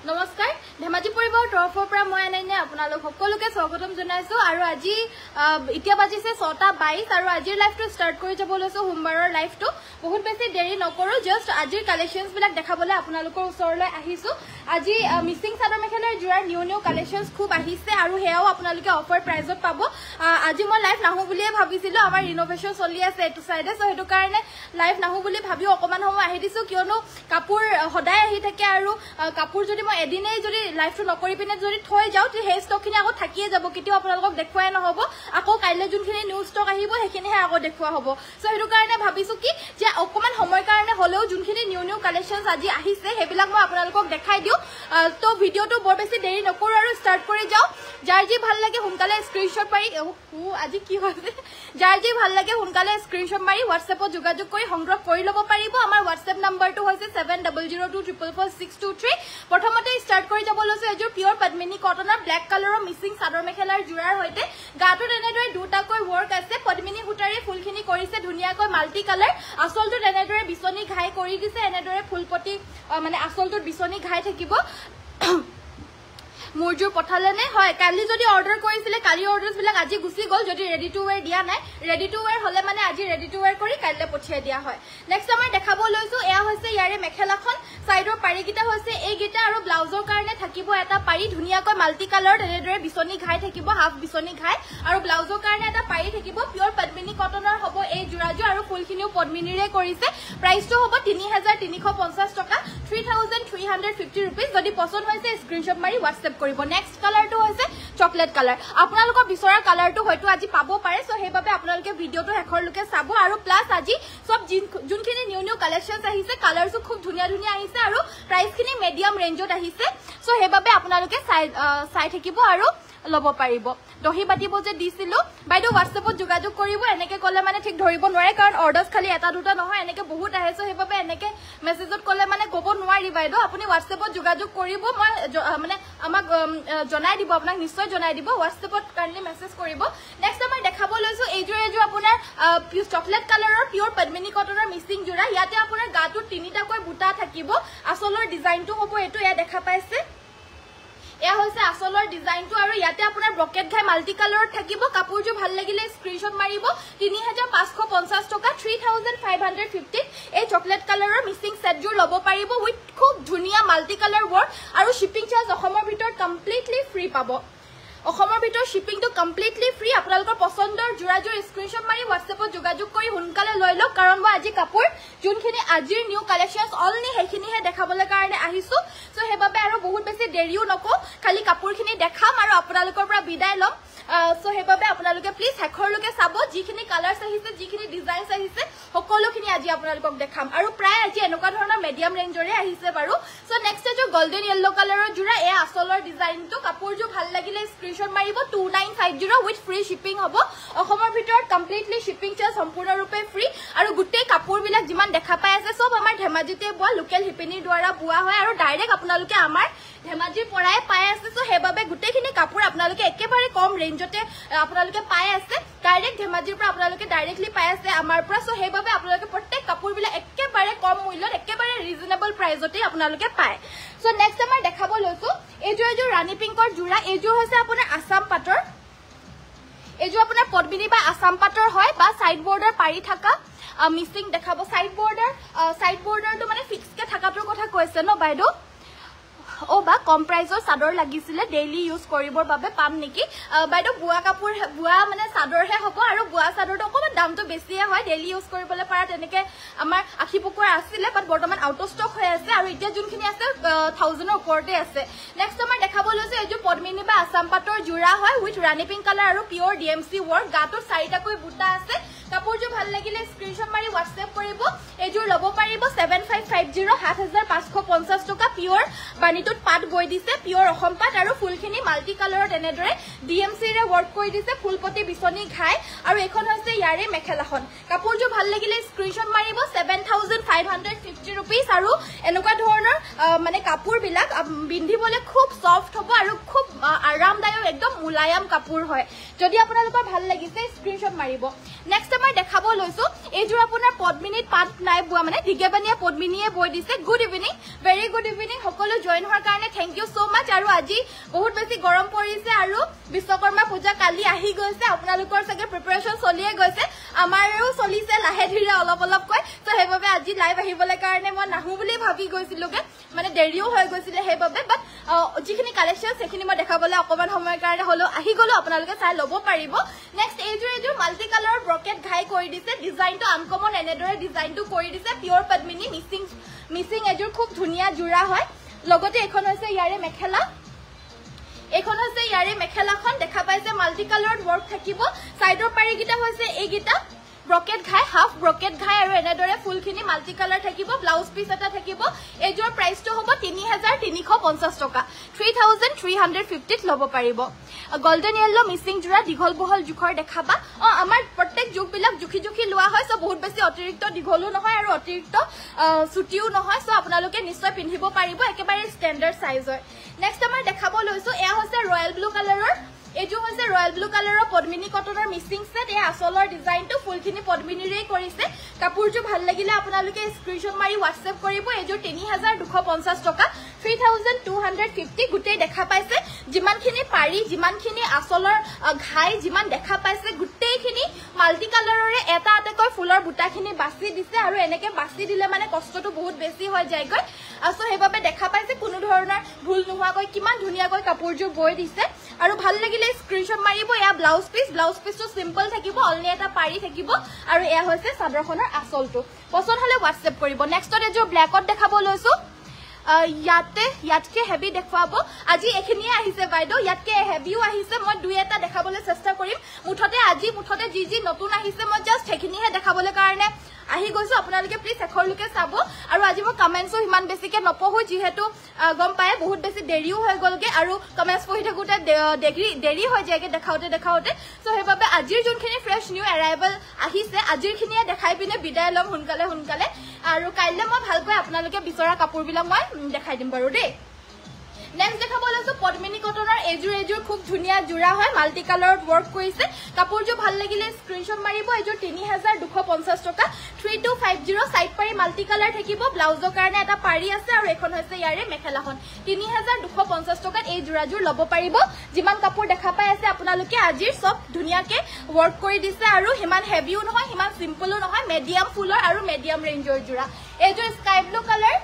নমস্কাৰ ধেমাজি পৰিবাৰৰ তৰফৰ পৰা মই আনাইনে আপোনালোক সকলোকে স্বাগতম জনাইছো আৰু আজি এতিয়া বাজিছে 6:22 আৰু আজিৰ লাইভটো ষ্টাৰ্ট কৰি যাব লৈছো সোমবাৰৰ লাইভটো বহুত বেছি দেৰি নকৰো জাস্ট আজিৰ কালেকশনছ বিলাক দেখাবলৈ আপোনালোকৰ ওচৰলৈ আহিছো আজি মিছিং চাদৰ মেখেলাৰ জোৰাৰ নিউ কালেকশনছ খুব আহিছে আৰু হেয়াও আপোনালোকে অফাৰ প্ৰাইজত পাব আজি মই লাইভ নাহো বুলিয়ে ভাবিছিলো আমাৰ ৰিনোভেশন চলি আছে এটো সাইডে সো হেতু কাৰণে লাইভ নাহো বুলি ভাবি অকমান সময় আহি দিছো কিয়নো কাপোৰ সদায় আহি থাকে আৰু কাপোৰ যদি মই এদিনে যদি লাইভটো নকৰি পিনে যদি থৈ যাও তে হে ষ্টকখিনি আকৌ থাকিয়ে যাব কিটো আপোনালোকক দেখুৱাই নহব আকৌ কাইলে যোনখিনি নিউ ষ্টক আহিব হেখিনিহে আকৌ দেখুৱা হ'ব সো হেতু কাৰণে ভাবিছো কি যে অকমান সময় কাৰণে হলেও যোনখিনি নিউ কালেকশনছ আজি আহিছে হেবিলাক মই আপোনালোকক দেখাই দিও তো ভিডিওটো বৰ বেছি দেৰি নকৰো আৰু ষ্টাৰ্ট কৰি যাও যাৰ যি ভাল লাগে সোনকালে স্ক্ৰিনশ্বট মাৰি আজি কি হৈছে যাৰ যি ভাল লাগে সোনকালে স্ক্ৰিনশ্বট মাৰি WhatsAppত যোগাযোগ কৰি সংগ্ৰহ কৰি লব পাৰিব আমাৰ WhatsApp নম্বৰটো হৈছে 7002444623 প্ৰথমতে ষ্টাৰ্ট কৰি যাব লৈছো এজোৰ পিওৰ পদ্মিনী কটনৰ ব্ল্যাক কালাৰৰ মিছিং চাদৰ মেখেলাৰ জোৰাৰ হৈতে গাটোত এনেদৰে দুটাকৈ ওয়াৰ্ক আছে পদ্মিনী সূতাৰে ফুলখিনি কৰিছে ধুনিয়াকৈ মাল্টি কালাৰ আসলটোত এনেদৰে বিছনি ঘাই কৰি দিছে এনেদৰে ফুলপতি মানে আসলটোত বিছনি ঘাই থাকিব মুৰজুৰ পঠালেনে হয় কালি যদি অৰ্ডাৰ কৰিছিলে কালি অৰ্ডাৰছ বিলাক আজি গুছি গল যদি ৰেডি টু ওয়্যাৰ দিয়া নাই ৰেডি টু ওয়্যাৰ হলে মানে আজি ৰেডি টু ওয়্যাৰ কৰি কাইলে পঠিয়াই দিয়া হয় নেক্সট আমাৰ দেখাব লৈছো এয়া হৈছে ইয়াৰে মেখেলাখন সাইডৰ পাৰিকিটা হৈছে এই গিটা আৰু ব্লাউজৰ কাৰণে থাকিব এটা পাৰি ধুনিয়াকৈ মাল্টি কালাৰ এনেদৰে বিছনি ঘাই থাকিব হাফ বিছনি ঘাই আৰু ব্লাউজৰ কাৰণে এটা পাৰি থাকিব পিওৰ পদ্মিনী কটনৰ হ'ব এই জোৰাজো আৰু ফুলখিনিও পদ্মিনীৰে কৰিছে প্ৰাইসটো হ'ব 3350 টকা 3350 रुपीस যদি পছন্দ হৈছে স্ক্ৰিনশ্বট মাৰি WhatsApp কৰিব নেক্সট কালাৰটো হৈছে চকলেট কালাৰ আপোনালোকৰ বিচৰা কালাৰটো হয়তো আজি পাব পাৰে সো হেবাবে আপোনালোকে ভিডিওটো হেখৰলৈকে চাব আৰু প্লাস আজি সব যোনখিনি নিউ কালেকশনছ আহিছে কালাৰটো খুব ধুনিয়া আহিছে আৰু প্ৰাইসখিনি মিডিয়াম ৰেঞ্জত আহিছে সো হেবাবে আপোনালোকে চাই থাকিব আৰু লব পাৰিব দহি বাটিব যে দিছিলো বাইদেউ WhatsAppত যোগাযোগ কৰিব এনেকে কলে মানে ঠিক ধৰিব নোৱাৰে কাৰণ অৰ্ডাৰছ খালি এটা দুটা নহয় এনেকে বহুত আহে সো হেবাবে এনেকে মেছেজত কলে মানে কব নোৱাৰি বাইদেউ আপুনি WhatsAppত যোগাযোগ কৰিব মই মানে আমাক জনাই দিব আপোনাক নিশ্চয় জনাই দিব WhatsAppত কাইন্ডলি মেছেজ কৰিব নেক্সট আমাৰ দেখাব লৈছো এইজোৰ আপোনাৰ চকলেট কালাৰৰ পিওৰ পদ্মিনী কটনৰ মিছিং জোৰা ইয়াতে আপোনাৰ গাটো তিনিটাকৈ বুটা থাকিব আসলৰ ডিজাইনটো হ'ব এটো ইয়া দেখা পাইছে এয়া হৈছে আসলৰ ডিজাইনটো আৰু ইয়াতে আপোনাৰ ব্ৰকেট ঘাই মাল্টি কালাৰত থাকিব কাপোৰটো ভাল লাগিলে স্ক্ৰিনশ্বট মাৰিব 3550 টকা 3550 এই চকলেট কালাৰৰ মিছিং সেটজোৰ লব পাৰিব উইথ খুব ধুনিয়া মাল্টি কালাৰ ওয়াৰ্ক আৰু শিপিং চাৰ্জ অসমৰ ভিতৰত কমপ্লিটলি ফ্ৰী পাব অসমৰ ভিতৰত শিপিংটো কমপ্লিটলি ফ্ৰী আপোনালোকৰ পছন্দৰ জোৰাজোৰ স্ক্ৰিনশ্বট মাৰি WhatsAppত যোগাযোগ কৰি সোনকালে লৈ লওক কাৰণ মই আজি কাপোৰ যোনখিনি আজিৰ নিউ কালেকশনছ অলনি হেখিনিহে দেখাবলৈ কাৰণে আহিছো সো হেবাবে আৰু বহুত বেছি দেৰিও নকো খালি কাপোৰখিনি দেখাম আৰু আপোনালোকৰ পৰা বিদায় লম সো হেবাবে আপোনালোকে প্লিজ হেখৰলৈকে চাব যিখিনি কালাৰছ আহিছে যিখিনি ডিজাইনছ আহিছে সকলোখিনি আজি আপোনালোকক দেখাম আৰু প্ৰায় আজি এনেকুৱা ধৰণৰ মিডিয়াম ৰেঞ্জৰে আহিছে বাৰু সো নেক্সট এজো গোল্ডেন ইয়েলো কালাৰৰ জোৰা এ আসলৰ ডিজাইনটো কাপোৰটো ভাল লাগিলে স্ক্ৰিনশ্বট মাৰিব 2950 উইথ ফ্ৰী শিপিং হ'ব অসমৰ ভিতৰত কমপ্লিটলি শিপিং চাৰ্জ সম্পূৰ্ণৰূপে ফ্ৰী আৰু গুটেই কাপোৰবিলাক যিমান দেখা পাই আছে সব আমাৰ ধেমাজিতে বোৱা লোকেল শিপিনীৰ দ্বাৰা বোৱা হয় আৰু ডাইৰেক্ট আপোনালোকে আমাৰ ধেমাজিৰ পৰাই পাই আছে সো হেবাবে গুটেইখিনি কাপোৰ আপোনালোকে একেবাৰে কম ৰেঞ্জতে আপোনালোকে পাই আছে ডাইৰেক্ট ধেমাজিৰ পৰা আপোনালোকে ডাইৰেক্টলি পাই আছে আমাৰ পৰা সো হেবাবে আপোনালোকে প্ৰত্যেক কাপোৰবিলাক একেবাৰে কম মূল্যত একেবাৰে ৰিজনেবল প্ৰাইজতে আপোনালোকে পায় সো নেক্সট আমাৰ দেখাব লৈছো এইজোৰ ৰাণী পিংকৰ জোৰা এইজোৰ হৈছে আপোনাৰ আসাম পাটৰ এইজোৰ আপোনাৰ পদ্মিনী বা আসাম পাটৰ হয় বা সাইড বৰ্ডাৰ পাৰি থাকা মিছিং দেখাব সাইড বৰ্ডাৰটো মানে ফিক্স কে থাকাটোৰ কথা কৈছে ন বাইদেউ ও বা কম প্ৰাইজৰ চাদৰ লাগিছিলে ডেইলি ইউজ কৰিবৰ বাবে পাম নেকি বাইদেউ বুৱা কাপোৰ বুৱা মানে চাদৰহে হ'ব আৰু বুৱা চাদৰটো অকমান দামটো বেছিয়ে হয় ডেইলি ইউজ কৰিবলৈ পাৰা তেনেকে আমাৰ আখি পকুৱাৰ আছিলে বাট বৰ্তমান আউট অফ ষ্টক হৈ আছে আৰু এতিয়া যোনখিনি আছে 1000 ৰ ওপৰতে আছে নেক্সট আমাৰ দেখাব লৈছে এইটো পদ্মিনী বা আসাম পাটৰ জোৰা হয় উইথ ৰাণী পিংক কালাৰ আৰু পিওৰ DMC ওয়াৰ্ক গাটোত চাৰিটাকৈ বুটা আছে কাপোৰটো ভাল লাগিলে স্ক্ৰিনশ্বট মাৰি WhatsApp কৰিব এইজোৰ লব পাৰিব 7550 7550 টকা পিওৰ বানিটোত পাট বৈ দিছে পিওৰ অসম পাট আৰু ফুলখিনি মাল্টি কালাৰত এনেদৰে DMC ৰে ওয়াৰ্ক কৰি দিছে ফুলপতি বিছনি ঘাই আৰু এখন হৈছে ইয়াৰে মেখেলাখন কাপোৰটো ভাল লাগিলে স্ক্ৰিনশ্বট মাৰিব 7550 रुपीस আৰু এনেকুৱা ধৰণৰ মানে কাপোৰবিলাক বিন্ধিবলে খুব সফট হ'ব আৰু খুব আৰামদায়ক একদম মুলায়ম কাপোৰ হয় যদি আপোনালোকৰ ভাল লাগিছে স্ক্ৰিনশ্বট মাৰিব নেক্সট মই দেখাব লৈছো এইযোৰ আপোনাৰ পদ্মিনীত পাত নাই বুৱা মানে দিগেবানিয়া পদ্মিনীয়ে বৈ দিছে good evening very good evening সকলো জয়েন হোৱাৰ কাৰণে থ্যাংক ইউ সো মাচ আৰু আজি বহুত বেছি গৰম পৰিছে আৰু বিশ্বকৰ্মা পূজা কালি আহি গৈছে আপোনালোকৰ সকে প্ৰিপাৰেচন চলিয়ে গৈছে আমাৰো চলিছে লাহে ধীৰে অলপ অলপ কৈ তো হেবাবে আজি লাইভ আহিবলৈ কাৰণে মই নাহু বুলি ভাবি গৈছিলোগে মানে দেৰিও হৈ গৈছিলে হেবাবে বাট যিখিনি কালেকশন সেখিনি মই দেখাবলৈ অকমান সময়ৰ কাৰণে হলো আহি গলো আপোনালোকে চাই লব পাৰিব নেক্সট এইযোৰ মাল্টি কালাৰ ব্ৰকেট ঘাই কৰি দিছে ডিজাইনটো আনকমন এনেদৰে ডিজাইনটো কৰি দিছে পিওৰ পদ্মিনী মিসিং এযোৰ খুব ধুনিয়া জোৰা হয় লগতে এখন হৈছে ইয়াৰে মেখেলা এখন হৈছে ইয়াৰে মেখেলাখন দেখা পাইছে মাল্টি কালাৰ ওয়াৰ্ক থাকিব সাইডৰ পাৰিগিটা হৈছে এইগিটা ব্ৰকেট ঘাই হাফ ব্ৰকেট ঘাই আৰু এনেদৰে ফুলখিনি মাল্টি কালাৰ থাকিব ব্লাউজ পিস এটা থাকিব এযোৰ প্ৰাইসটো হ'ব 3350 টকা 3350 লব পাৰিব গোল্ডেন ইয়েলো মিসিং জোৰা দীঘল বহল জুখৰ দেখাবা আমাৰ প্ৰত্যেক জুখবিলাক জুখি লোৱা হয় সো বহুত বেছি অতিৰিক্ত দীঘলো নহয় আৰু অতিৰিক্ত সুটিও নহয় সো আপোনালোকে নিশ্চয় পিন্ধিব পাৰিব একেবাৰে ষ্টেণ্ডাৰ্ড সাইজৰ নেক্সট আমাৰ দেখাব লৈছো এয়া হৈছে ৰয়েল ব্লু কালাৰৰ এজু হৈছে ৰয়েল ব্লু কালাৰৰ পদ্মিনী কটনৰ মিসিং সেট এ আসলৰ ডিজাইনটো ফুলখিনি পদ্মিনীৰে কৰিছে কাপোৰটো ভাল লাগিলে আপোনালোকে স্ক্ৰিনশ্বট মাৰি WhatsApp কৰিব এজু 3250 টকা 3250 গুটেই দেখা পাইছে যিমানখিনি পাৰি যিমানখিনি আসলৰ ঘাই যিমান দেখা পাইছে গুটেইখিনি মাল্টি কালাৰৰে এটা আটাকৈ ফুলৰ বুটাখিনি বাছি দিছে আৰু এনেকে বাছি দিলে মানে কষ্টটো বহুত বেছি হৈ যায়গৈ আসো হেবাবে দেখা পাইছে কোনো ধৰণৰ ভুল নোহোৱাকৈ কিমান ধুনিয়াকৈ কাপোৰযোৰ বৈ দিছে আৰু ভাল লাগিলে স্ক্ৰিনশ্বট মাৰিব এয়া ব্লাউজ পিসটো সিম্পল থাকিব অলনি এটা পাৰি থাকিব আৰু এয়া হৈছে চাদৰখনৰ আসলটো পছন্দ হলে WhatsApp কৰিব নেক্সটত এযোৰ ব্ল্যাকত দেখাব লৈছো ইয়াতকে হেভি দেখুৱাব আজি এখিনিয়ে আহিছে বাইদেউ ইয়াতকে হেভিও আহিছে মই দুই এটা দেখাবলৈ চেষ্টা কৰিম মুঠতে যি নতুন আহিছে মই জাস্ট হেখিনিহে দেখাবলৈ কাৰণে আহি গৈছো আপোনালোকে প্লিজ এখৰলৈকে চাব আৰু আজি মই কমেন্টসো হিমান বেছিকে নপঢ়ো যিহেতু গম পায় বহুত বেছি দেৰিও হৈ গলগে আৰু কমেন্টস পঢ়ি থাকোতে দেৰি হৈ যায়গে দেখাওতে সো হেবাবে আজিৰ যোনখিনি ফ্ৰেশ নিউ এৰাইভেল আহিছে আজিৰখিনিয়ে দেখাই পিনে বিদায় লম সোনকালে আৰু কাইলে মই ভালকৈ আপোনালোকে বিচৰা কাপোৰবিলাক মই দেখাই দিম বাৰু দেই নেক্সট দেখাব লৈছো পদ্মিনী কটনৰ এযোৰ খুব ধুনিয়া জোৰা হয় মাল্টি কালাৰত ওয়াৰ্ক কৰিছে কাপোৰযোৰ ভাল লাগিলে স্ক্ৰিনশ্বট মাৰিব এযোৰ 3250 টকা 3250 সাইড পাৰি মাল্টি কালাৰ থাকিব ব্লাউজৰ কাৰণে এটা পাৰি আছে আৰু এখন হৈছে ইয়াৰে মেখেলাখন 3250 টকাত এই জোৰাযোৰ লব পাৰিব যিমান কাপোৰ দেখা পাই আছে আপোনালোকে আজিৰ সব ধুনিয়াকে ওয়াৰ্ক কৰি দিছে আৰু হিমান হেভিও নহয় হিমান সিম্পলও নহয় মিডিয়াম ফুলৰ আৰু মিডিয়াম ৰেঞ্জৰ জোৰা এযোৰ স্কাই ব্লু কালাৰ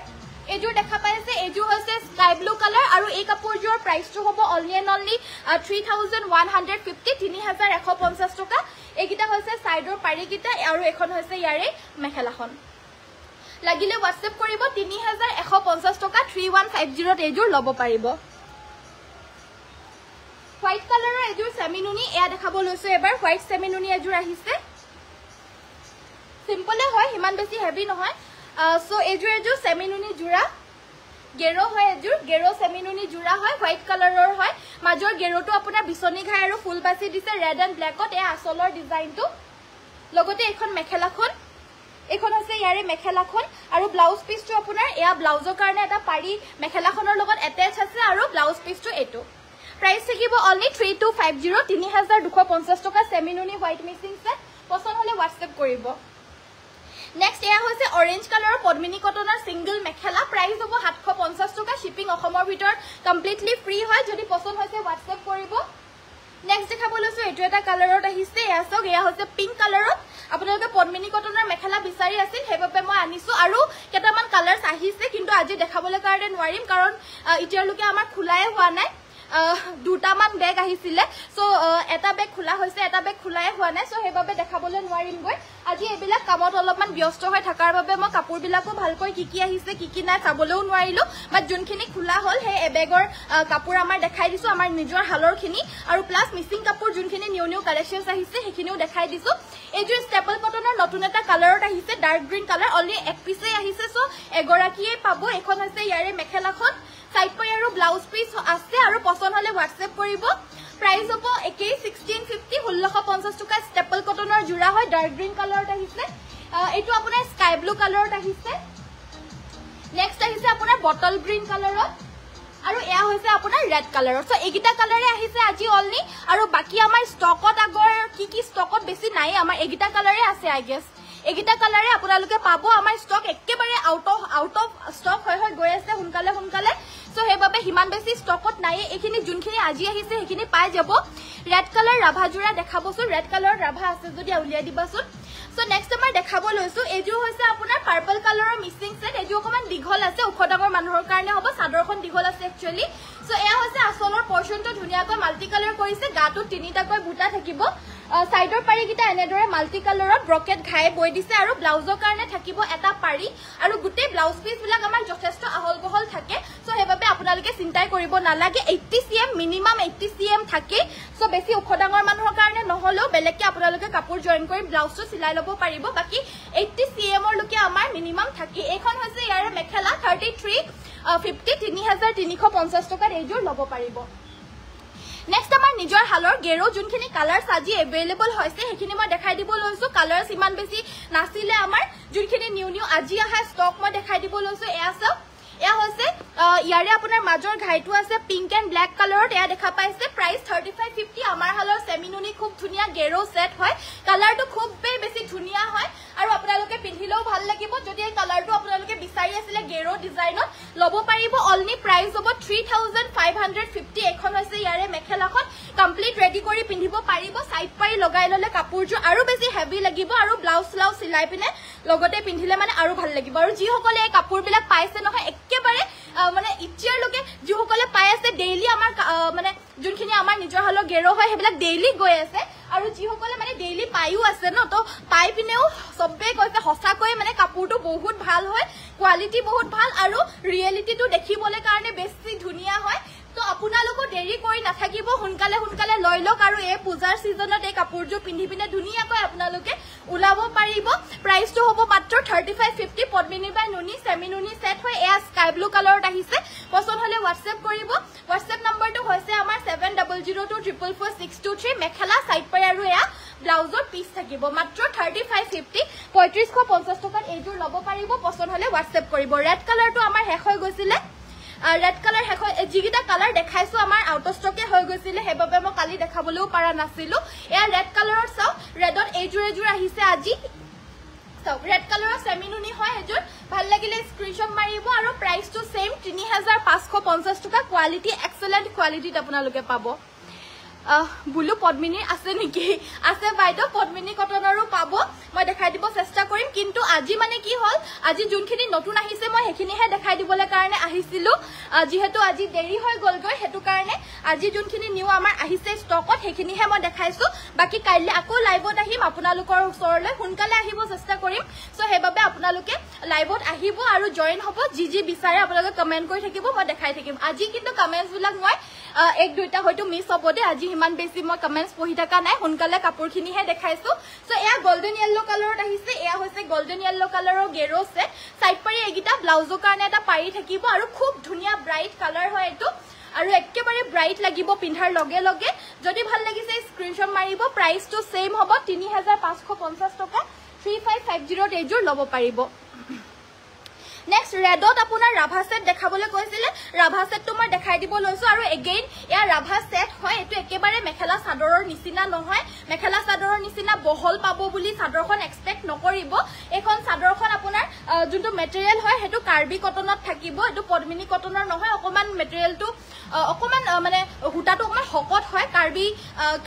এযোৰ দেখা পাইছে এযোৰ হৈছে স্কাই ব্লু কালাৰ আৰু এই কাপোৰযোৰ প্ৰাইসটো হ'ব অনলি 3150 3150 টকা এইগিটা হৈছে সাইডৰ পাৰিগিটা আৰু এখন হৈছে ইয়াৰে মেখেলাখন লাগিলে WhatsApp কৰিব 3150 টকা 3150 এযোৰ লব পাৰিব হোৱাইট কালাৰৰ এযোৰ সেমিনুনি এয়া দেখাব লৈছো এবাৰ হোৱাইট সেমিনুনি এযোৰ আহিছে সিম্পলে হয় হিমান বেছি হেভি নহয় সো এযোৰ সেমিনুনি জোৰা গেৰো হয় গেৰো সেমিনুনি জোৰা হয় হোৱাইট কালাৰৰ হয় মাজৰ গেৰোটো আপোনাৰ বিচনি ঘাই আৰু ফুল বাছি দিছে ৰেড এন্ড ব্ল্যাকত এ আসলৰ ডিজাইনটো লগতে এখন মেখেলাখন এখন আছে ইয়াৰে মেখেলাখন আৰু ব্লাউজ পিসটো আপোনাৰ এয়া ব্লাউজৰ কাৰণে এটা পাৰি মেখেলাখনৰ লগত এটাচ আছে আৰু ব্লাউজ পিসটো এটো প্ৰাইস থাকিব অনলি 3250 3250 টকা সেমিনুনি হোৱাইট মিক্সিং সেট পছন্দ হলে WhatsApp কৰিব নেক্সট এয়া হৈছে অৰেঞ্জ কালাৰৰ পদ্মিনী কটনৰ সিঙ্গল মেখেলা প্ৰাইস হ'ব 750 টকা শিপিং অসমৰ ভিতৰত কমপ্লিটলি ফ্ৰী হয় যদি পছন্দ হৈছে WhatsApp কৰিব নেক্সট দেখাব লৈছো এটো এটা কালাৰত আহিছে এয়া সক এয়া হৈছে পিংক কালাৰত আপোনালোকে পদ্মিনী কটনৰ মেখেলা বিচাৰি আছিল হেবাবে মই আনিছো আৰু কেটামান কালাৰস আহিছে কিন্তু আজি দেখাবলৈ কাৰণে নোৱাৰিম কাৰণ ইতিয়ালৈকে আমাৰ খোলাই হোৱা নাই দুটামান বেগ আহিছিলে সো এটা বেগ খোলা হৈছে এটা বেগ খোলাই হোৱা নাই সো হেবাবে দেখাবলৈ নোৱাৰিম গৈ আজি এবিলাক কামত অলপমান ব্যস্ত হৈ থাকাৰ বাবে মই কাপোৰবিলাকো ভালকৈ কি আহিছে কি নাই চাবলৈও নোৱাৰিলো বাট যোনখিনি খোলা হল হে এবেগৰ কাপোৰ আমাৰ দেখাই দিছো আমাৰ নিজৰ হালৰখিনি আৰু প্লাস মিসিং কাপোৰ যোনখিনি নিউ কালেকশনস আহিছে হেখিনিও দেখাই দিছো এযোৰ ষ্টেপল কটনৰ নতুন এটা কালাৰত আহিছে ডাৰ্ক গ্ৰীন কালাৰ অনলি এক পিসে আহিছে সো এগৰাকীয়ে পাব এখন হৈছে ইয়াৰে মেখেলাখন সাইড পাই আৰু ব্লাউজ পিস আছে আৰু পছন্দ হলে WhatsApp কৰিব প্ৰাইস হ'ব 1650 1650 টকা ষ্টেপল কটনৰ জোৰা হয় ডাৰ্ক গ্ৰীন কালাৰত আহিছে এটো আপোনাৰ স্কাই ব্লু কালাৰত আহিছে নেক্সট আহিছে আপোনাৰ বটল গ্ৰীন কালাৰত আৰু এয়া হৈছে আপোনাৰ ৰেড কালাৰৰ সো এগিটা কালাৰে আহিছে আজি অনলি আৰু বাকি আমাৰ ষ্টকত আগৰ কি ষ্টকত বেছি নাই আমাৰ এগিটা কালাৰে আছে আই গেছ এগিটা কালাৰে আপোনালোকে পাব আমাৰ ষ্টক একেবাৰে আউট অফ ষ্টক হৈ গৈ আছে হুনকালে সো হেবাবে হিমান বেছি ষ্টকত নাই এখিনি যোনখিনি আজি আহিছে হেখিনি পাই যাব ৰেড কালাৰ ৰাভা জোৰা দেখাবছো ৰেড কালাৰৰ ৰাভা আছে যদি উলিয়াই দিবাছো সো নেক্সট আমাৰ দেখাব লৈছো এজু হৈছে আপোনাৰ পাৰ্পল কালাৰৰ মিক্সিং সেট এজু অকমান দীঘল আছে উখডাঙৰ মানুহৰ কাৰণে হ'ব সাদৰখন দীঘল আছে একচুয়ালি সো এয়া হৈছে আসলৰ পৰ্চনটো ধুনিয়াকৈ মাল্টি কালাৰ কৰিছে গাটো তিনিটাকৈ বুটা থাকিব সাইডৰ পাৰি কিটা এনেদৰে মাল্টি কালাৰত ব্ৰকেট ঘাই বৈ দিছে আৰু ব্লাউজৰ কাৰণে থাকিব এটা পাৰি আৰু গুটে ব্লাউজ পিস বিলাক আমাৰ যথেষ্ট আহল বহল থাকে সো হেবাবে আপোনালোকে চিন্তাই কৰিব নালাগে 80 cm মিনিমাম 80 cm থাকে সো বেছি উখডাঙৰ মানুহৰ কাৰণে নহলেও বেলেগকে আপোনালোকে কাপোৰ জয়েন কৰি ব্লাউজটো সিলাই লব পাৰিব বাকি 80 cm ৰ লকে আমাৰ মিনিমাম থাকে এখন হৈছে ইয়াৰে মেখেলা 3350 টকাত এইজোৰ লব পাৰিব নেক্সট আমাৰ নিজৰ হালৰ গেৰো যোনখিনি কালাৰ সাজি अवेलेबल হৈছে হেখিনি মই দেখাই দিব লৈছো কালাৰস ইমান বেছি নাছিলে আমাৰ যোনখিনি নিউ আজি আহা ষ্টক মই দেখাই দিব লৈছো এয়া সব এয়া হৈছে ইয়াৰে আপোনাৰ মাজৰ ঘাইটো আছে পিংক এন্ড ব্ল্যাক কালাৰত এয়া দেখা পাইছে প্ৰাইস 3550 আমাৰ হালৰ সেমিনুনি খুব ধুনিয়া গেৰো সেট হয় কালাৰটো খুব বেছি ধুনিয়া হয় আৰু আপোনালোকে পিন্ধিলেও ভাল লাগিব যদি এই কালাৰটো আপোনালোকে বিচাৰি আছিল গেৰো ডিজাইনত লব পাৰিব অনলি প্ৰাইস হ'ব 3550 এখন হৈছে ইয়াৰে মেখেলাখন কমপ্লিট ৰেডি কৰি পিন্ধিব পাৰিব সাইড পাৰি লগাই ললে কাপোৰজো আৰু বেছি হেভি লাগিব আৰু ব্লাউজ সিলাই পিনে লগতে পিন্ধিলে মানে আৰু ভাল লাগিব আৰু যি সকলে এই কাপোৰ বিলাক পাইছে নহয় একেবাৰে মানে ইচ্ছাৰ লকে যি সকলে পাই আছে ডেইলি আমাৰ মানে যোনখিনি আমাৰ নিজৰ হলো গেৰো হয় হেবিলাক ডেইলি গৈ আছে আৰু যি সকলে মানে ডেইলি পাইও আছে ন তো পাই পিনেও সবে কৈছে হসাকৈ মানে কাপোৰটো বহুত ভাল হয় কোৱালিটি বহুত ভাল আৰু ৰিয়েলিটিটো দেখিবলৈ কাৰণে বেছি ধুনিয়া হয় তো আপোনালোক দেৰি কৰি নাথাকিব হুনকালে লৈ লক আৰু এই পূজাৰ সিজনত এই কাপোৰজো পিন্ধি পিনে ধুনিয়াকৈ আপোনালোকে উলাব পাৰিব প্ৰাইসটো হ'ব মাত্ৰ 3550 পদ্মিনী বাই নুনি সেমিনুনি সেট হয় এয়া স্কাই ব্লু কালাৰত আহিছে পছন্দ হলে WhatsApp কৰিব WhatsApp নম্বৰটো হৈছে আমাৰ 7002444623 মেখেলা সাইড পাই আৰু এয়া ব্লাউজৰ পিস থাকিব মাত্ৰ 3550 3550 টকাত এইজোৰ লব পাৰিব পছন্দ হলে WhatsApp কৰিব ৰেড কালাৰটো আমাৰ শেষ হৈ গৈছিলে ৰেড কালাৰ শেষ জিগিটা কালাৰ দেখাইছো আমাৰ আউট অফ ষ্টকে হৈ গৈছিলে হেবাবে মই কালি দেখাবলৈও পাৰা নাছিলো এয়া ৰেড কালাৰৰ চাও ৰেডত এইজোৰ আহিছে আজি চাও ৰেড কালাৰৰ সেমিনুনি হয় এজোৰ ভাল লাগিলে স্ক্ৰিনশ্বট মাৰিব আৰু প্ৰাইসটো সেম 3550 টকা কোৱালিটি এক্সেলেন্ট কোৱালিটিত আপোনালোকে পাব বুলু পদ্মিনী আছে নেকি আছে বাইদো পদ্মিনী কটনৰো পাব মই দেখাই দিব চেষ্টা কৰিম কিন্তু আজি মানে কি হল আজি যোনখিনি নতুন আহিছে মই হেখিনিহে দেখাই দিবলে কাৰণে আহিছিলো যেহেতু আজি দেৰি হৈ গলগৈ হেতু কাৰণে আজি যোনখিনি নিউ আমাৰ আহিছে ষ্টকত হেখিনিহে মই দেখাইছো বাকি কাইলে আকৌ লাইভত আহিম আপোনালোকৰ ওচৰলৈ হুনকালে আহিব চেষ্টা কৰিম সো হেবাবে আপোনালোকে লাইভত আহিব আৰু জয়েন হ'ব জি বিচাৰে আপোনালোকে কমেন্ট কৰি থাকিব মই দেখাই থাকিম আজি কিন্তু কমেন্টস বিলাক মই এক দুইটা হয়তো মিস হ'ব দে আজি হিমান বেছি মই কমেন্টস পঢ়ি থকা নাই হুনকালে কাপোৰখিনিহে দেখাইছো সো এয়া গোল্ডেন ইয়েলো কালাৰত আহিছে এয়া হৈছে গোল্ডেন ইয়েলো কালাৰৰ গেৰো সেট সাইড পাৰি এগিটা ব্লাউজৰ কাৰণে এটা পাৰি থাকিব আৰু খুব ধুনিয়া ব্ৰাইট কালাৰ হয় এটো আৰু একেবাৰে ব্ৰাইট লাগিব পিন্ধাৰ লগে লগে যদি ভাল লাগিছে স্ক্ৰিনশ্বট মাৰিব প্ৰাইসটো সেম হ'ব 3550 টকা 3550 এইজোৰ লব পাৰিব নেক্সট ৰেডত আপোনাৰ ৰাভা সেট দেখাবলৈ কৈছিলে ৰাভা সেটটো মই দেখাই দিব লৈছো আৰু এগেইন ইয়া ৰাভা সেট হয় এটো একেবাৰে মেখেলা সাদৰৰ নিচিনা নহয় মেখেলা সাদৰৰ নিচিনা বহল পাব বুলি সাদৰখন এক্সপেক্ট নকৰিব এখন সাদৰখন আপোনাৰ যোনটো মেটেৰিয়েল হয় হেতু কাৰ্বি কটনত থাকিব এটো পদ্মিনী কটনৰ নহয় অকমান মেটেৰিয়েলটো অকমান মানে হুটাটো অকমান হকত হয়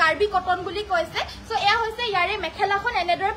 কাৰ্বি কটন বুলি কৈছে সো এয়া হৈছে ইয়াৰে মেখেলাখন এনেদৰে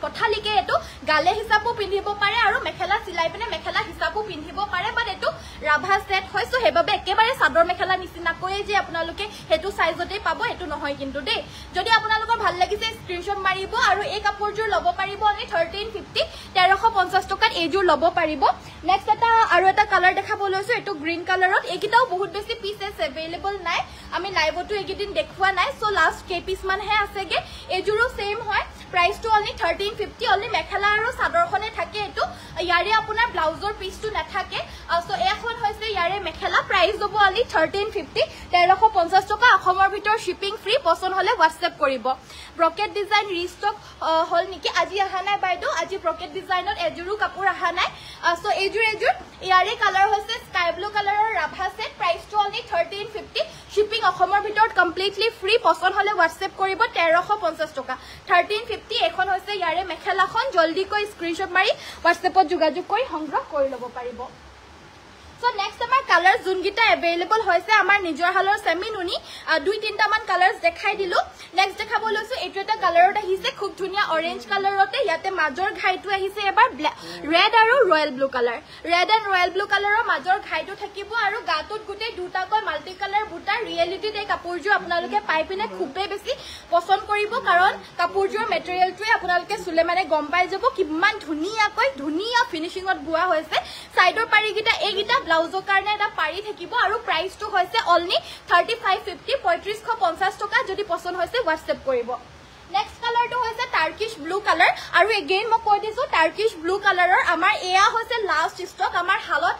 পঠালিকে এটো গালে হিচাপো পিন্ধিব পাৰে আৰু মেখেলা সিলাই পিনে মেখেলা হিচাপো পিন্ধিব পাৰে বাট এটো ৰাভা সেট হয় সো হেবাবে একেবাৰে সাদৰ মেখেলা নিচিনা কৈ যে আপোনালোকে হেতু সাইজতে পাব এটো নহয় কিন্তু দে যদি আপোনালোকৰ ভাল লাগিছে স্ক্ৰিনশ্বট মাৰিব আৰু এই কাপোৰজোৰ লব পাৰিব আমি 1350 টকাত এইজোৰ লব পাৰিব নেক্সট এটা আৰু এটা কালাৰ দেখাব লৈছো এটো গ্ৰীন কালাৰত একিটাও বহুত বেছি পিসেস अवेलेबल নাই আমি লাইভটো একিদিন দেখুৱা নাই সো লাষ্ট কে পিস মানহে আছেগে এইজোৰো সেম হয় প্ৰাইসটো অনলি 1350 অনলি মেখেলা আৰু সাদৰখনে থাকে এটো ইয়াৰে আপোনাৰ ব্লাউজৰ পিসটো নাথাকে সো এখন হৈছে ইয়াৰে মেখেলা প্ৰাইস হ'ব অনলি 1350 1350 টকা অসমৰ ভিতৰ শিপিং ফ্ৰী পছন্দ হলে WhatsApp কৰিব ব্ৰকেট ডিজাইন ৰিষ্টক হল নেকি আজি আহা নাই বাইদো আজি ব্ৰকেট ডিজাইনত এজোৰো কাপোৰ আহা নাই সো এইজোৰ ইয়াৰে কালাৰ হৈছে স্কাই ব্লু কালাৰৰ ৰাভা সেট ভিতৰত কমপ্লিটলি ফ্ৰী পছন্দ হলে WhatsApp কৰিব 1350 টকা 1350 এখন হৈছে ইয়াৰে মেখেলাখন জলদিকৈ স্ক্ৰিনশ্বট মাৰি WhatsAppত যোগাযোগ কৰি সংগ্ৰহ কৰি ল'ব পাৰিব So next আমাৰ কালাৰ যোনগিটা अवेलेबल হৈছে আমাৰ নিজৰ হালৰ সেমি নুনি দুই তিনটা মান কালাৰস দেখাই দিলো নেক্সট দেখাব লৈছো এটো এটা কালাৰত আহিছে খুব ধুনিয়া অৰেঞ্জ কালাৰতে ইয়াতে মাজৰ ঘাইটো আহিছে এবাৰ ৰেড আৰু royal blue colour red and royal blue কালাৰৰ মাজৰ ঘাইটো থাকিব আৰু গাটোত গুটে দুটাকৈ মাল্টি কালাৰ বুটা ৰিয়েলিটি দে কাপোৰজো আপোনালোকে পাই পিনে খুবেই বেছি পছন্দ কৰিব কাৰণ কাপোৰজোৰ মেটেৰিয়েলটোৱে আপোনালোকে সুলে মানে গম পাই যাব কিমান ধুনিয়া ফিনিশিংত বুৱা হৈছে সাইডৰ পাৰিগিটা এইগিটা ব্লাউজৰ কাৰণে এটা পাৰি থাকিব আৰু প্ৰাইসটো হৈছে অনলি 3550 3550 টকা যদি পছন্দ হৈছে WhatsApp কৰিব নেক্সট কালাৰটো হৈছে টাৰ্কিশ ব্লু কালাৰ আৰু এগেইন মই কৈ দিছো টাৰ্কিশ ব্লু কালাৰৰ আমাৰ এয়া হৈছে লাষ্ট ষ্টক আমাৰ হালত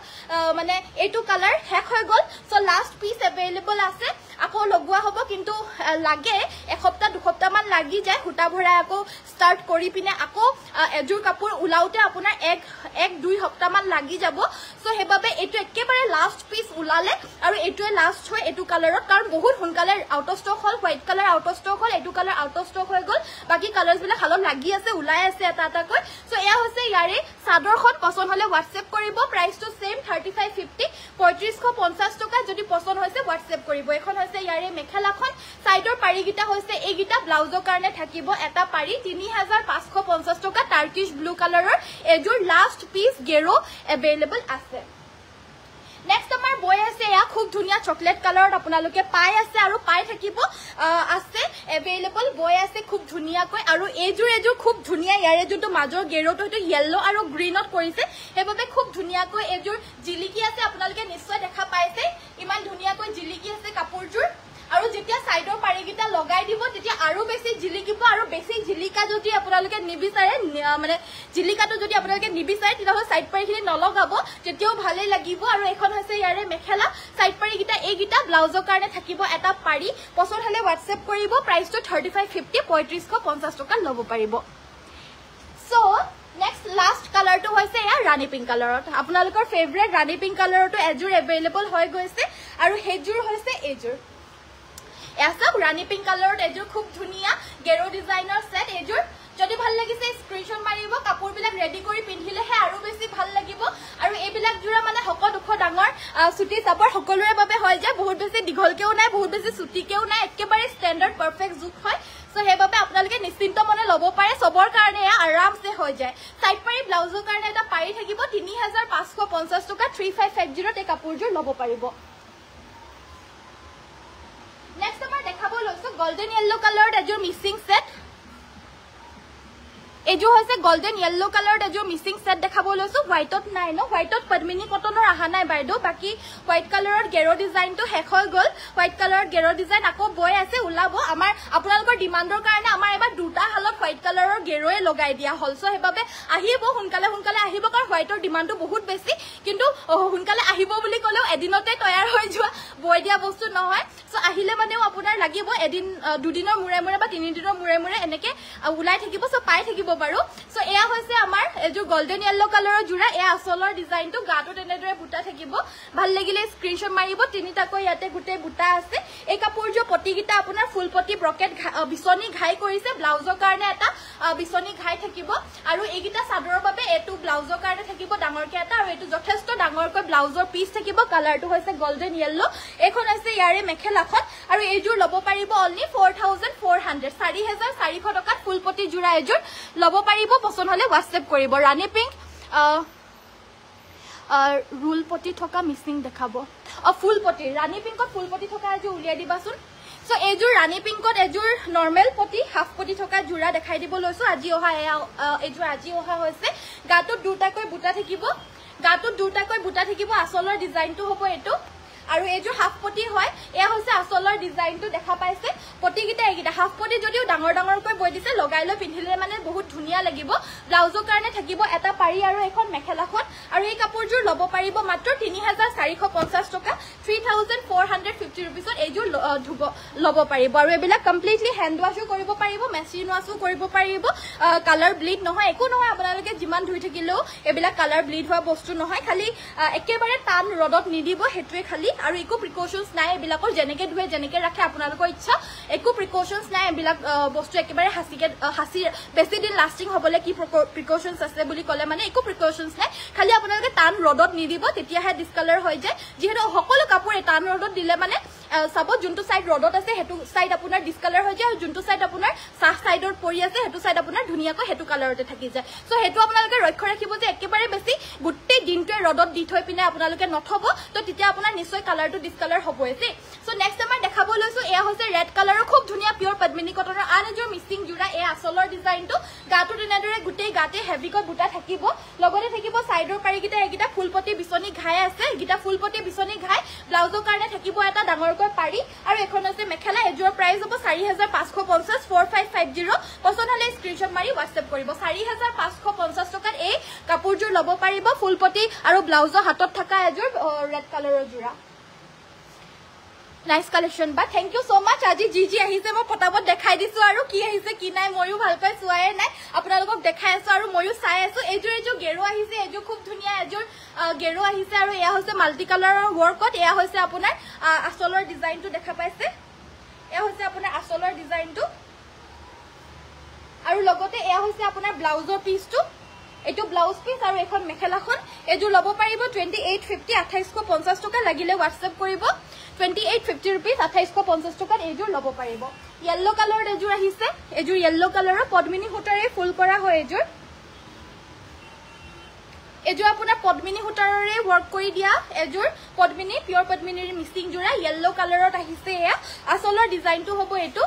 মানে এটো কালাৰ হেক হৈ গল সো লাষ্ট পিস अवेलेबल আছে আকৌ লগোৱা হ'ব কিন্তু লাগে এসপ্তাহ দুসপ্তাহ মান লাগি যায় হুটা ভৰাই আকৌ স্টাৰ্ট কৰি পিনে আকৌ এজুৰ কাপোৰ উলাউতে আপোনাৰ এক দুই সপ্তাহ মান লাগি যাব সো হেবাবে এটো একেবাৰে লাষ্ট পিস উলালে আৰু এটোৱে লাষ্ট হয় এটো কালাৰত কাৰণ বহুত হুনকালে আউট অফ ষ্টক হল white colour out of stock হল এটো কালাৰ আউট অফ ষ্টক হৈ গল বাকি কালাৰস বিলাক হালত লাগি আছে উলাই আছে এটা কৈ সো এয়া হৈছে ইয়াৰে সাদৰখন পছন্দ হলে WhatsApp কৰিব প্ৰাইসটো সেম 3550 3550 টকা যদি পছন্দ হৈছে WhatsApp কৰিব এখন হৈছে ইয়াৰে মেখেলাখন সাইডৰ পাৰিগিটা হৈছে এইগিটা ব্লাউজৰ কাৰণে থাকিব এটা পাৰি 3550 টকা টাৰ্কিশ ব্লু কালাৰৰ Azure last piece Gero available আছে নেক্সট আমাৰ বয় আছে এয়া খুব ধুনিয়া চকলেট কালাৰত আপোনালোকে পাই আছে আৰু পাই থাকিব আছে अवेलेबल বয় আছে খুব ধুনিয়া কৈ আৰু এজুৰ খুব ধুনিয়া ইয়াৰে যোনটো মাজৰ গেৰোটো হয়তো ইয়েলো আৰু গ্ৰীনত কৰিছে হেবাবে খুব ধুনিয়া কৈ এজুৰ জিলিকি আছে আপোনালোকে নিশ্চয় দেখা পাইছে ইমান ধুনিয়া কৈ জিলিকি আছে কাপোৰজুৰ আৰু যেতিয়া সাইডৰ পাৰিগিটা লগাই দিব তেতিয়া আৰু বেছি জিলিকিব আৰু বেছি জিলিকা যদি আপোনালোকে নিবিচাৰে মানে জিলিকাটো যদি আপোনালোকে নিবিচাৰে তেতিয়া সাইড পাৰিখিনি নলগাব তেতিয়াও ভালে লাগিব আৰু এখন হৈছে ইয়াৰে মেখেলা সাইড পাৰিগিটা এইগিটা ব্লাউজৰ কাৰণে থাকিব এটা পাৰি পছন্দ হলে WhatsApp কৰিব প্ৰাইসটো 3550 3550 টকা ল'ব পাৰিব সো নেক্সট লাষ্ট কালাৰটো হৈছে এয়া ৰাণী পিংক কালাৰত আপোনালোকৰ ফেভৰেট ৰাণী পিংক কালাৰটো এজুৰ अवेलेबल হৈ গৈছে আৰু হেজুৰ হৈছে এজুৰ এসা ৰানী পিংক কালাৰত এজুৰ খুব ধুনিয়া গেৰো ডিজাইনৰ সেট এজুৰ যদি ভাল লাগিছে স্ক্ৰিনশ্বট মাৰিব কাপোৰ বিলাক ৰেডি কৰি পিন্ধিলেহে আৰু বেছি ভাল লাগিব আৰু এইবিলাক জুৰা মানে হক দুখ ডাঙৰ সুটি চাপৰ সকলোৰে বাবে হয় যে বহুত বেছি দীঘলকেও নাই বহুত বেছি সুটিকেও নাই একেবাৰে ষ্টেণ্ডাৰ্ড পাৰফেক্ট জুক হয় সো হেবাবে আপোনালোকে নিশ্চিন্ত মনে ল'ব পাৰে সবৰ কাৰণে আৰামসে হৈ যায় সাইড পাৰি ব্লাউজৰ কাৰণে এটা পাৰি থাকিব 3550 টকা 3550 তে কাপোৰজুৰ ল'ব পাৰিব Next আমাৰ দেখাব লৈছো গোল্ডেন yellow কালাৰত এজুৰ মিসিং সেট এজু হৈছে গোল্ডেন yellow কালাৰত এজুৰ মিসিং সেট দেখাব লৈছো হোৱাইটত নাই ন হোৱাইটত পদ্মিনী কটনৰ আহা নাই বাইদো বাকি হোৱাইট কালাৰত গেৰো ডিজাইনটো হেক হৈ গল হোৱাইট কালাৰত গেৰো ডিজাইন আকৌ বয় আছে উলাব আমাৰ আপোনালোকৰ ডিমান্ডৰ কাৰণে আমাৰ এবাৰ দুটা হালত হোৱাইট কালাৰৰ গেৰোয়ে লগাই দিয়া হলসো হেবাবে আহিব হুনকালে আহিব কাৰণ হোৱাইটৰ ডিমান্ডটো বহুত বেছি কিন্তু হুনকালে আহিব বুলি কলেও এদিনতে তৈয়াৰ হৈ যোৱা বয় দিয়া বস্তু নহয় সো আহিলে মানেও আপোনাৰ লাগিব এদিন দুদিনৰ মুৰে মুৰে বা তিনি দিনৰ মুৰে মুৰে এনেকে উলাই থাকিব সো পাই থাকিব বাৰু সো এয়া হৈছে আমাৰ এজু গোল্ডেন yellow কালাৰৰ জুৰা এয়া আসলৰ ডিজাইনটো গাটো তেনেদৰে বুটা থাকিব ভাল লাগিলে স্ক্ৰিনশ্বট মাৰিব তিনিটাকৈ ইয়াতে গুটে বুটা আছে এই কাপোৰজো পটিগিটা আপোনাৰ ফুল পটি ব্ৰকেট বিছনি ঘাই কৰিছে ব্লাউজৰ কাৰণে এটা বিছনি ঘাই থাকিব আৰু এইগিটা সাদৰৰ বাবে এটো ব্লাউজৰ কাৰণে থাকিব ডাঙৰকে এটা আৰু এটো যথেষ্ট ডাঙৰকৈ ব্লাউজৰ পিস থাকিব কালাৰটো হৈছে গোল্ডেন yellow এখন আছে ইয়াৰে মেখেলাখন আৰু এইজুৰ ল'ব পাৰিব অনলি 4400 4400 টকাত ফুল পটি জুৰা এজুৰ ল'ব পাৰিব পছন্দ হলে WhatsApp কৰিব ৰাণী পিংক ৰুল পটি থকা মিসিং দেখাব ফুল পটি ৰাণী পিংকত ফুল পটি থকা এজুৰ উলিয়াই দিবাচোন সো এজুৰ ৰাণী পিংকত এজুৰ নৰমাল পটি হাফ পটি থকা জুৰা দেখাই দিব লৈছো আজি অহা এজুৰ আজি অহা হৈছে গাটোত দুটাকৈ বুটা থাকিব আসলৰ ডিজাইনটো হ'ব এটো আৰু এজুৰ হাফ পটি হয় এয়া হৈছে আসলৰ ডিজাইনটো দেখা পাইছে পটিগিটা এইগিটা হাফ পটি যদিও ডাঙৰকৈ বৈ দিছে লগাই লৈ পিন্ধিলে মানে বহুত ধুনিয়া লাগিব ব্লাউজৰ কাৰণে থাকিব এটা পাৰি আৰু এখন মেখেলাখন আৰু এই কাপোৰজুৰ ল'ব পাৰিব মাত্ৰ 3450 টকা 3450 रुपीसত এইজুৰ ল'ব পাৰিব আৰু এবিলাক কমপ্লিটলি হ্যান্ড ওয়াশও কৰিব পাৰিব মেচিন ওয়াশও কৰিব পাৰিব কালাৰ ব্লিড নহয় একো নহয় আপোনালোকে যিমান ধুই থাকিলেও এবিলাক কালাৰ ব্লিড হোৱা বস্তু নহয় খালি একেবাৰে টান ৰদত নিদিব হেতুৱে খালি আৰু একো প্ৰিকশনছ নাই এবিলাকৰ যেনেকে ধুৱে যেনেকে ৰাখে আপোনালোকৰ ইচ্ছা একো প্ৰিকশনছ নাই এবিলাক বস্তু একেবাৰে হাসি বেছি দিন লাষ্টিং হ'বলে কি প্ৰিকশনছ আছে বুলি ক'লে মানে একো প্ৰিকশনছ নাই খালি আপোনালোকে টান ৰডত নিদিব তেতিয়াহে ডিসকালাৰ হৈ যায় যেহেতু সকলো কাপোৰ টান ৰডত দিলে মানে সাপোজ যোনটো সাইড ৰডত আছে হেতু সাইড আপোনাৰ ডিসকালাৰ হৈ যায় আৰু যোনটো সাইড আপোনাৰ সাফ সাইডৰ পৰি আছে হেতু সাইড আপোনাৰ ধুনিয়াকৈ হেতু কালাৰতে থাকি যায় সো হেতু আপোনালোকে লক্ষ্য ৰাখিব যে একেবাৰে বেছি গুটে দিনটোৱে ৰডত দি থৈ পিনে আপোনালোকে নথব তো তেতিয়া আপোনাৰ নিশ্চয় কালাৰটো ডিসকালাৰ হ'বই সি সো নেক্সট আমাৰ দেখাব লৈছো এয়া হৈছে ৰেড কালাৰৰ খুব ধুনিয়া পিওৰ পদ্মিনী কটনৰ আন এজোৰ মিক্সিং জোৰা এই আসলৰ ডিজাইনটো গাটো তেনেদৰে গুটে গাতে হেভিকৈ বুটা থাকিব লগতে থাকিব সাইডৰ পাৰিগিটা এগিটা ফুলপতি বিছনি ঘাই আছে এগিটা ফুলপতি বিছনি ঘাই ব্লাউজৰ কাৰণে থাকিব এটা ডাঙৰ পাৰি আৰু এখন আছে মেখেলা এজোৰ প্ৰাইস হ'ব 4550 4550 পছন্দ হলে স্ক্ৰিনশ্বট মাৰি WhatsApp কৰিব 4550 টকাত এই কাপোৰজোৰ লব পাৰিব ফুলপতি আৰু ব্লাউজৰ হাতত থকা এজোৰ ৰেড কালাৰৰ জোৰা নাইস কালেকশন বা থ্যাংক ইউ সো মাচ আজি জি আহিছে মই পটাপট দেখাই দিছো আৰু কি আহিছে কি নাই ময়ো ভালকৈ চোৱাই নাই আপোনালোকক দেখাই আছো আৰু ময়ো চাই আছো এজোৰ গেৰো আহিছে এজোৰ খুব ধুনিয়া এজোৰ গেৰো আহিছে আৰু এয়া হৈছে মাল্টি কালাৰৰ ওয়াৰ্কত এয়া হৈছে আপোনাৰ আসলৰ ডিজাইনটো দেখা পাইছে এয়া হৈছে আপোনাৰ আসলৰ ডিজাইনটো আৰু লগতে এয়া হৈছে আপোনাৰ ব্লাউজৰ পিসটো এটো ব্লাউজ পিস আৰু এখন মেখেলাখন এজোৰ লব পাৰিব 2850 2850 টকা লাগিলে WhatsApp কৰিব 2850 rupees 2850 টকাত এজোৰ লব পাৰিব yellow কালাৰৰ এজোৰ আহিছে এজোৰ yellow কালাৰৰ পদ্মিনী সূতাৰে ফুল কৰা হয় এজোৰ আপোনাৰ পদ্মিনী সূতাৰে ওয়াৰ্ক কৰি দিয়া এজোৰ পদ্মিনী পিওৰ পদ্মিনীৰ মিক্সিং জোৰা yellow কালাৰত আহিছে এয়া আসলৰ ডিজাইনটো হ'ব এটো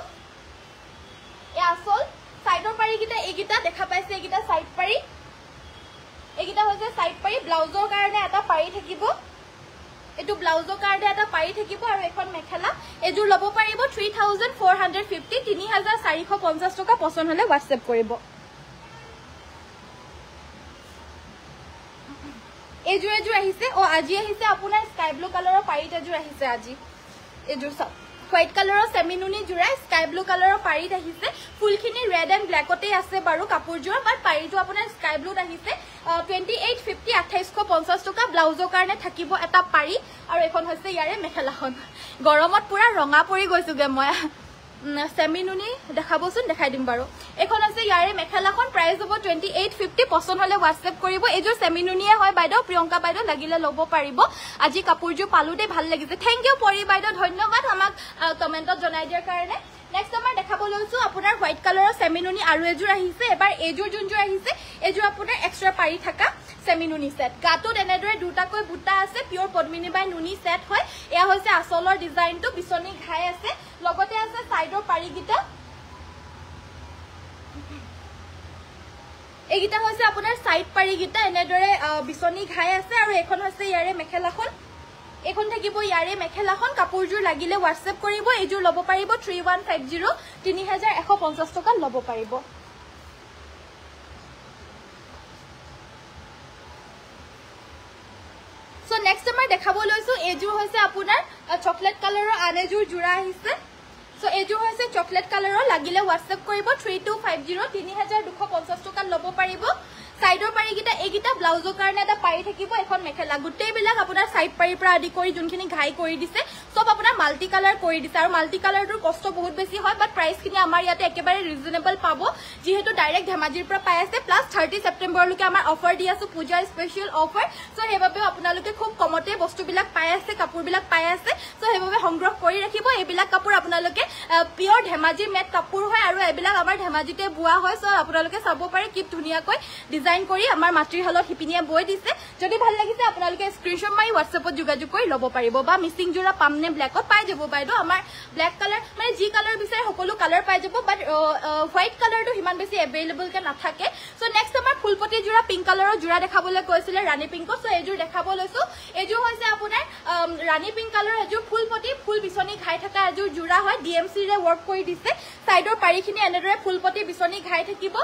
এ আসল সাইডৰ পাৰিগিটা এগিটা দেখা পাইছে এগিটা সাইড পাৰি এগিটা হৈছে সাইড পাৰি ব্লাউজৰ কাৰণে এটা পাৰি থাকিব এটো ব্লাউজৰ কাৰণে এটা পাৰি থাকিব আৰু এখন মেখেলা এজোৰ লব পাৰিব 3450 3450 টকা পছন্দ হলে WhatsApp কৰিব এজোৰ আহিছে আজি আহিছে আপোনাৰ স্কাই ব্লু কালাৰৰ পাৰিত এজোৰ আহিছে আজি এজোৰ সব হোয়াইট কালাৰৰ সেমিনুনি জোৰা স্কাই ব্লু কালাৰৰ পাৰিত আহিছে ফুলখিনি ৰেড এন্ড ব্ল্যাকতে আছে বাৰু কাপোৰজোৰ বাট পাৰিটো আপোনাৰ স্কাই ব্লুত আহিছে 2850 2850 টকা ব্লাউজৰ কাৰণে থাকিব এটা পাৰি আৰু এখন হৈছে ইয়াৰে মেখেলাখন গৰমত পুৰা ৰঙা পৰি গৈছোগে মই সেমিনুনি দেখাবচোন দেখাই দিম বাৰু এখন আছে ইয়াৰে মেখেলাখন প্ৰাইস হ'ব 2850 পছন্দ হলে WhatsApp কৰিব এজোৰ সেমিনুনিয়ে হয় বাইদেউ প্ৰিয়ংকা বাইদেউ লাগিলে লব পাৰিব আজি কাপোৰজোৰ পালুতে ভাল লাগিছে থ্যাংক ইউ পৰি বাইদেউ ধন্যবাদ আমাক কমেন্টত জনাই দিয়াৰ কাৰণে নেক্সট আমাৰ দেখাব লৈছো আপোনাৰ হোয়াইট কালাৰৰ সেমিনুনি আৰু এজোৰ আহিছে এবাৰ এজোৰ যোনজোৰ আহিছে এজোৰ আপোনাৰ এক্সট্ৰা পাৰি থাকা সেমিনুনি সেট গাটোত এনেদৰে দুটাকৈ বুটা আছে পিওৰ পদ্মিনী বাই নুনি সেট হয় এয়া হৈছে আসলৰ ডিজাইনটো বিছনি ঘাই আছে লগতে আছে সাইডৰ পাৰিগিটা এগিটা হৈছে আপোনাৰ সাইড পাৰিগিটা এনেদৰে বিছনি ঘাই আছে আৰু এখন হৈছে ইয়াৰে মেখেলাখন এখন থাকিব ইয়াৰে মেখেলাখন কাপোৰজোৰ লাগিলে WhatsApp কৰিব এজোৰ লব পাৰিব 3150 3150 টকা লব পাৰিব সো নেক্সট আমাৰ দেখাব লৈছো এজোৰ হৈছে আপোনাৰ চকলেট কালাৰৰ আনেজোৰ জোৰা আহিছে সো এজোৰ হৈছে চকলেট কালাৰৰ লাগিলে WhatsApp কৰিব 3250 3250 টকা লব পাৰিব সাইডৰ পাৰিগিটা এগিটা ব্লাউজৰ কাৰণে এটা পাৰি থাকিব এখন মেখেলা গুটেই বিলাক আপোনাৰ সাইড পাৰি পৰা আদি কৰি যোনখিনি ঘাই কৰি দিছে সব আপোনাৰ মাল্টি কালাৰ কৰি দিছে আৰু মাল্টি কালাৰটোৰ কষ্ট বহুত বেছি হয় বাট প্ৰাইস খিনি আমাৰ ইয়াতে একেবাৰে ৰিজনেবল পাব যেহেতু ডাইৰেক্ট ধেমাজিৰ পৰা পাই আছে প্লাস 30 সেপ্টেম্বৰ লৈকে আমাৰ অফাৰ দি আছে পূজাৰ স্পেশাল অফাৰ সো হেবাবে আপোনালোকে খুব কমতে বস্তুবিলাক পাই আছে কাপোৰবিলাক পাই আছে সো হেবাবে সংগ্ৰহ কৰি ৰাখিব এইবিলাক কাপোৰ আপোনালোকে পিওৰ ধেমাজি মেট কাপোৰ হয় আৰু এইবিলাক আমাৰ ধেমাজিতে বুৱা হয় সো আপোনালোকে চাব পাৰে কি ধুনিয়াকৈ ডিজাইন কৰি আমাৰ মাতৃহালত হিপিনিয়া বৈ দিছে যদি ভাল লাগিছে আপোনালোকে স্ক্ৰিনশ্বট মাৰি WhatsAppত যোগাযোগ কৰি লব পাৰিব বা মিক্সিং জোৰা পামনে ব্ল্যাকত পাই যাব বাইদেউ আমাৰ ব্ল্যাক কালাৰ মানে জি কালাৰ বিচাৰে সকলো কালাৰ পাই যাব বাট হোয়াইট কালাৰটো হিমান বেছি এভেইলেবল কে নাথাকে সো নেক্সট আমাৰ ফুলপতি জোৰা পিংক কালাৰৰ জোৰা দেখাবলৈ কৈছিলে ৰাণী পিংকত সো এজোৰ দেখাব লৈছো এজোৰ হৈছে আপোনাৰ ৰাণী পিংক কালাৰৰ এজোৰ ফুলপতি ফুল বিছনি ঘাই থকা এজোৰ জোৰা হয় DMC ৰে ওয়াৰ্ক কৰি দিছে সাইডৰ পাৰিখিনি এনেদৰে ফুলপতি বিছনি ঘাই থাকিব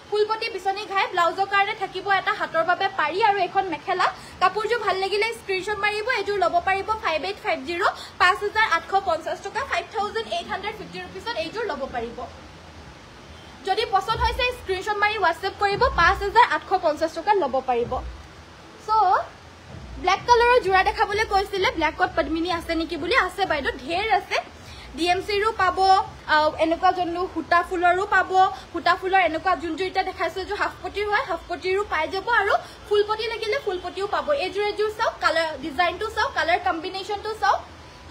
ফুলপতি বিছনি ঘাই ব্লাউজৰ কাৰণে থাকিব এটা হাতৰ বাবে পাৰি আৰু এখন মেখেলা কাপোৰজোৰ ভাল লাগিলে স্ক্ৰিনশ্বট মাৰিব এজোৰ লব পাৰিব 5850 5850 টকা 5850 rupeesত এজোৰ লব পাৰিব যদি পছন্দ হৈছে স্ক্ৰিনশ্বট মাৰি WhatsApp কৰিব 5850 টকা লব পাৰিব সো ব্ল্যাক কালাৰৰ জোৰা দেখাবলৈ কৈছিলে ব্ল্যাকত পদ্মিনী আছে নেকি বুলি আছে বাইদেউ ঢেৰ আছে ডিএমসি ৰো পাব এনেকুৱা জন্নু হুটা ফুলৰো পাব হুটা ফুলৰ এনেকুৱা যোনটো এটা দেখাইছে যে হাফ পটিৰ হয় হাফ পটিৰো পাই যাব আৰু ফুল পটি লাগিলে ফুল পটিও পাব এজোৰ চাও কালাৰ ডিজাইনটো চাও কালাৰ কম্বিনেশনটো চাও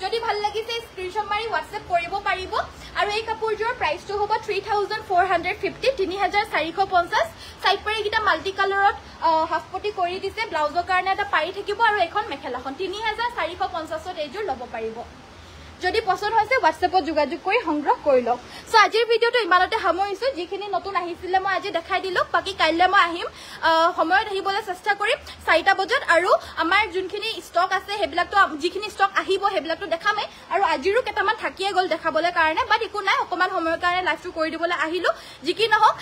যদি ভাল লাগিছে স্ক্ৰিনশ্বট মাৰি WhatsApp কৰিব পাৰিব আৰু এই কাপোৰজোৰ প্ৰাইসটো হ'ব 3450 3450 সাইড পাৰি কিটা মাল্টি কালাৰত হাফ পটি কৰি দিছে ব্লাউজৰ কাৰণে এটা পাৰি থাকিব আৰু এখন মেখেলাখন 3450 ত এইজোৰ ল'ব পাৰিব যদি পছন্দ হৈছে WhatsAppত যোগাযোগ কৰি সংগ্ৰহ কৰি লওক সো আজিৰ ভিডিওটো ইমানতে সামৰিছো যিখিনি নতুন আহিছিলে মই আজি দেখাই দিলো বাকি কাইলে মই আহিম সময়ত আহিবলৈ চেষ্টা কৰিম 4টা বজাত আৰু আমাৰ যোনখিনি ষ্টক আছে হেবিলাকটো যিখিনি ষ্টক আহিব হেবিলাকটো দেখামে আৰু আজিৰো কেটামান থাকিয়ে গল দেখাবলৈ কাৰণে বাট একো নাই অকমান সময়ৰ কাৰণে লাইভটো কৰি দিবলৈ আহিলো যিকি নহওক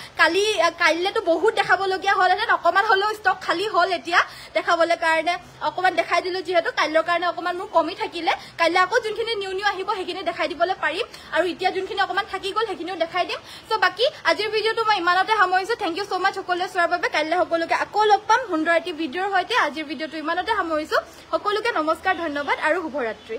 কাইলেটো বহুত দেখাবলগীয়া হ'ল এনে অকমান হলো ষ্টক খালি হ'ল এতিয়া দেখাবলৈ কাৰণে অকমান দেখাই দিলো যিহেতু কাইলৰ কাৰণে অকমান মোৰ কমি থাকিলে কাইলে আকৌ যোনখিনি নিউ আহিব হেখিনি দেখাই দিবলৈ পাৰিম আৰু এতিয়া যোনখিনি অকমান থাকি গল হেখিনিও দেখাই দিম সো বাকি আজিৰ ভিডিওটো মই ইমানতে সামৰিছো থ্যাংক ইউ সো মাচ সকলোৱে চোৱাৰ বাবে কাইলে সকলোকে আকৌ লগ পাম সুন্দৰ এটি ভিডিওৰ সৈতে আজিৰ ভিডিওটো ইমানতে সামৰিছো সকলোকে নমস্কাৰ ধন্যবাদ আৰু শুভৰাত্ৰি